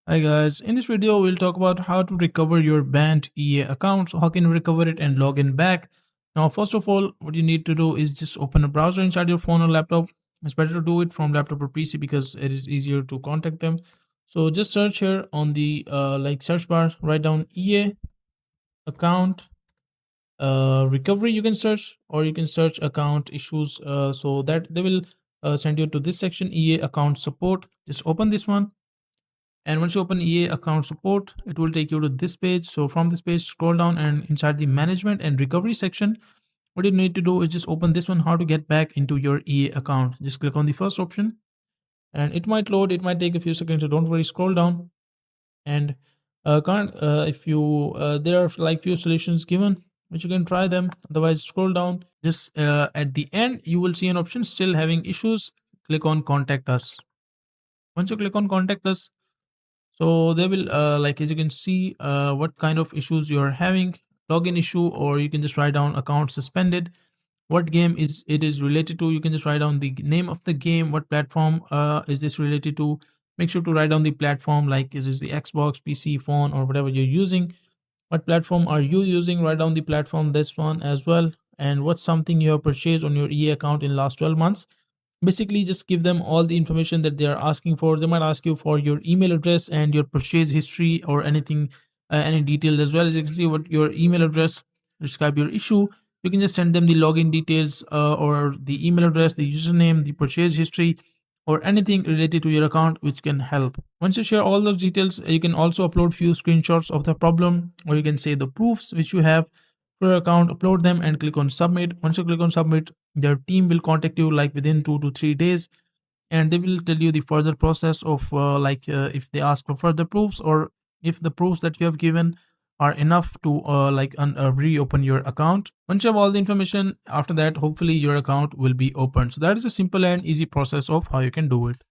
Hi guys, in this video we'll talk about how to recover your banned EA account. So how can you recover it and log in back? Now first of all, what you need to do is just open a browser inside your phone or laptop. It's better to do it from laptop or PC because it is easier to contact them. So just search here on the search bar, write down EA account recovery. You can search, or you can search account issues, so that they will send you to this section, EA account support. Just open this one, and once you open EA account support, it will take you to this page. So from this page, scroll down, and inside the management and recovery section, what you need to do is just open this one, how to get back into your EA account. Just click on the first option, and it might load. It might take a few seconds, so don't worry. Scroll down, and can't if you there are like few solutions given which you can try them. Otherwise, scroll down. Just at the end, you will see an option still having issues. Click on contact us. Once you click on contact us, so they will as you can see what kind of issues you're having, login issue, or you can just write down account suspended. What game is it is related to? You can just write down the name of the game. What platform is this related to? Make sure to write down the platform, like is this the Xbox, PC, phone, or whatever you're using. What platform are you using? Write down the platform, this one as well. And what's something you have purchased on your EA account in last 12 months? Basically, just give them all the information that they are asking for. They might ask you for your email address and your purchase history, or anything, any detail as well. As you can see, what your email address, describe your issue. You can just send them the login details, or the email address, the username, the purchase history, or anything related to your account which can help. Once you share all those details, you can also upload few screenshots of the problem, or you can say the proofs which you have for your account. Upload them and click on submit. Once you click on submit, their team will contact you like within 2 to 3 days, and they will tell you the further process of if they ask for further proofs, or if the proofs that you have given are enough to reopen your account. Once you have all the information, after that hopefully your account will be opened. So that is a simple and easy process of how you can do it.